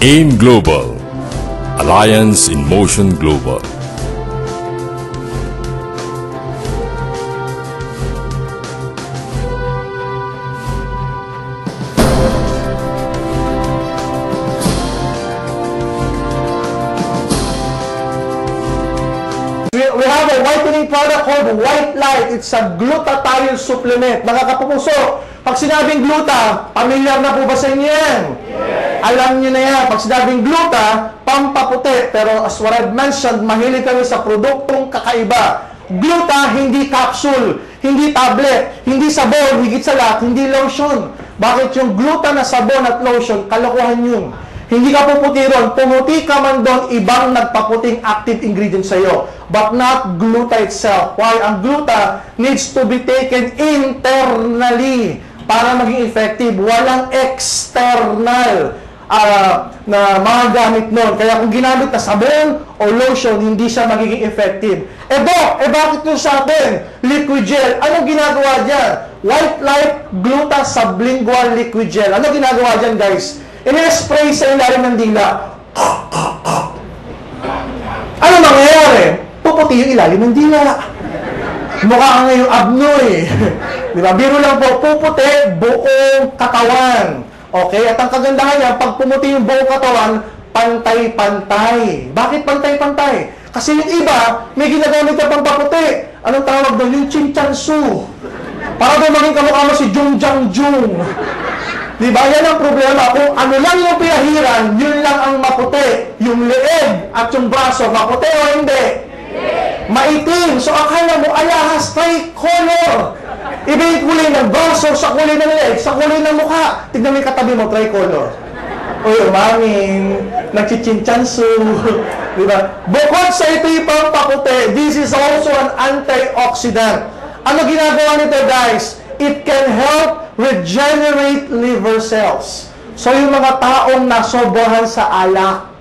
AIM Global, Alliance in Motion Global. We have a whitening product called White Light. It's a glutathione supplement. Mga kapuso, pag sinabing gluta, pamilyar na po ba sa inyo yan? Yes. Alam nyo na yan. Pag sinabing gluta, pampaputi. Pero as what I've mentioned, mahilig kami sa produktong kakaiba. Gluta, hindi capsule, hindi tablet, hindi sabon, higit sa lahat, hindi lotion. Bakit yung gluta na sabon at lotion, kalokohan yun? Hindi ka puputi ron. Pumuti ka man doon, ibang nagpaputing active ingredient sa'yo. But not gluta itself. Why? Ang gluta needs to be taken internally para maging effective. Walang external na mga gamit nun. Kaya kung ginamit na sabon o lotion, hindi siya magiging effective. Bakit nyo sa atin? Liquid gel. Anong ginagawa dyan? White Light Gluta Sublingual Liquid Gel. Anong ginagawa dyan, guys? Ina-spray sa ilalim ng dila. Ano mangyayari? Puputi yung ilalim ng dila. Mukha ka ngayong abnoy. Diba? Biro lang po, puputi buong katawan. Okay? At ang kagandahan niya, pag pumuti yung buong katawan, pantay-pantay. Bakit pantay-pantay? Kasi yung iba, may ginagamit na pang paputi. Anong tawag doon? Yung chinchansu. Para doon maging kamukha mo si Jung Jang Jung. Diba? Yan ang problema. Kung ano lang yung pinahiran, yun lang ang maputi. Yung leeg at yung braso, maputi o hindi? Maitim. So, akala mo, alahas, tricolor. Iba yung kulay ng braso, sa kulay ng leeg, sa kulay ng mukha. Tignan mo yung katabi mo, tricolor. Uy, umangin, nagchichinchansu. Diba? Bukod sa ito yung pampaputi, this is also an antioxidant. Ano ginagawa nito, guys? It can help regenerate liver cells. So, yung mga taong nasobrahan sa alak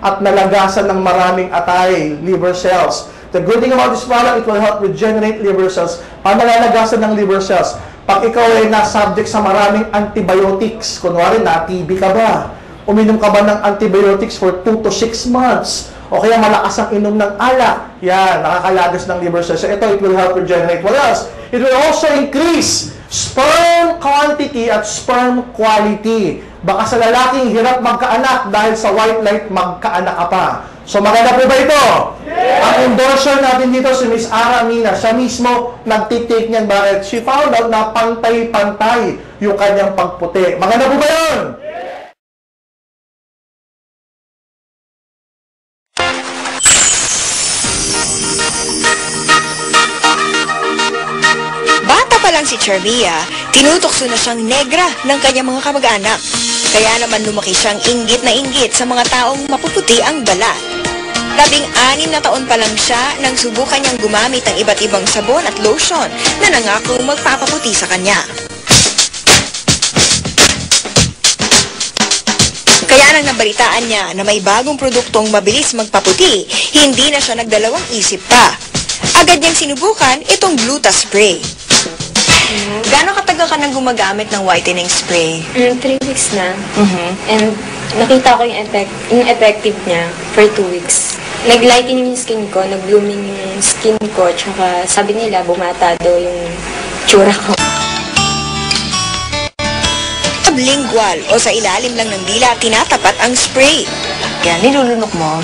at nalagasan ng maraming atay, liver cells. The good thing about this product, it will help regenerate liver cells. Paano nalalagasan ng liver cells? Pag ikaw ay na-subject sa maraming antibiotics, kunwari na-TB ka ba? Uminom ka ba ng antibiotics for 2 to 6 months? O kaya malakas ang inom ng alak. Yan, nakakalagas ng liver cells. So ito, it will help regenerate. What else? It will also increase sperm quantity at sperm quality. Baka sa lalaking hirap magkaanak dahil sa White Light magkaanak ka pa. So maganda po ba ito? Yeah. Ang endorser natin dito si Miss Ara Mina. Siya mismo nagtitake niyan. Bakit? She found out na pantay-pantay yung kanyang pagputi. Maganda po ba yun? Si Charmia, tinutokso na siyang negra ng kanyang mga kamag-anak. Kaya naman lumaki siyang inggit na inggit sa mga taong mapuputi ang balat. 16 na taon pa lang siya nang subukan niyang gumamit ng iba't ibang sabon at lotion na nangakong magpapaputi sa kanya. Kaya nang nabalitaan niya na may bagong produktong mabilis magpaputi, hindi na siya nagdalawang isip pa. Agad niyang sinubukan itong Gluta Spray. Gano'ng katagal ka nang gumagamit ng whitening spray? 3 weeks na. And nakita ko yung effective niya for 2 weeks. Nag-lightening yung skin ko, nag-blooming yung skin ko, tsaka sabi nila bumata daw yung tsura ko. Sublingual o sa ilalim lang ng dila tinatapat ang spray. Kaya nilulunok mo?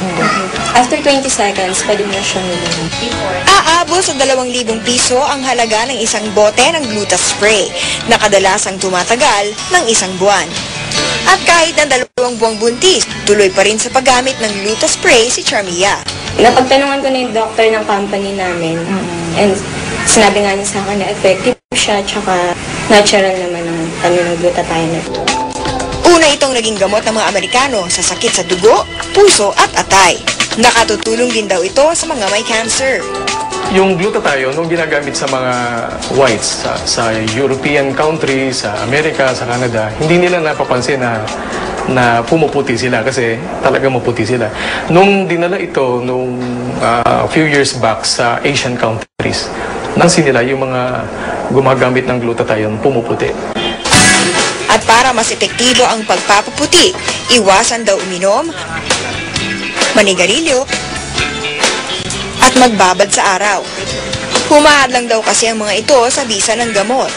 After 20 seconds, pwede mo na siya nilunok. Aabot sa 2,000 piso ang halaga ng isang bote ng Gluta Spray na kadalasang tumatagal ng 1 buwan. At kahit ng 2 buwang buntis, tuloy pa rin sa paggamit ng Gluta Spray si Charmia. Napagtanungan ko na yung doctor ng company namin. And sinabi nga niya sa akin na effective siya, tsaka natural naman ang glutathione. Una itong naging gamot ng mga Amerikano sa sakit sa dugo, puso at atay. Nakatutulong din daw ito sa mga may cancer. Yung glutathione, nung ginagamit sa mga whites, sa European countries, sa Amerika, sa Canada, hindi nila napapansin na pumuputi sila kasi talaga maputi sila. Nung dinala ito, nung few years back sa Asian countries, nansin nila yung mga gumagamit ng glutathione pumuputi. At para mas epektibo ang pagpapaputi, iwasan daw uminom, manigarilyo, at magbabad sa araw. Humahad lang daw kasi ang mga ito sa bisa ng gamot.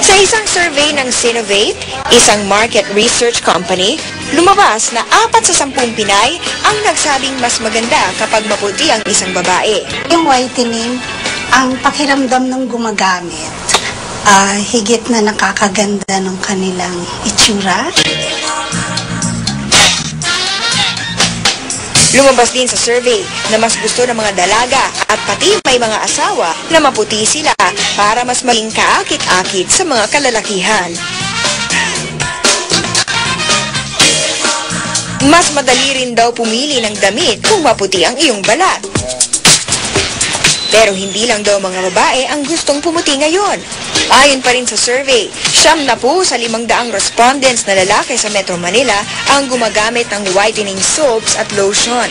Sa isang survey ng Sinovate, isang market research company, lumabas na 4 sa 10 Pinay ang nagsabing mas maganda kapag maputi ang isang babae. Yung whitening, ang pakiramdam ng gumagamit, higit na nakakaganda ng kanilang itsura. Lumabas din sa survey na mas gusto ng mga dalaga at pati may mga asawa na maputi sila para mas maging kaakit-akit sa mga kalalakihan. Mas madali rin daw pumili ng damit kung maputi ang iyong balat. Pero hindi lang daw mga babae ang gustong pumuti ngayon. Ayon pa rin sa survey, 9 sa 500 respondents na lalaki sa Metro Manila ang gumagamit ng whitening soaps at lotion.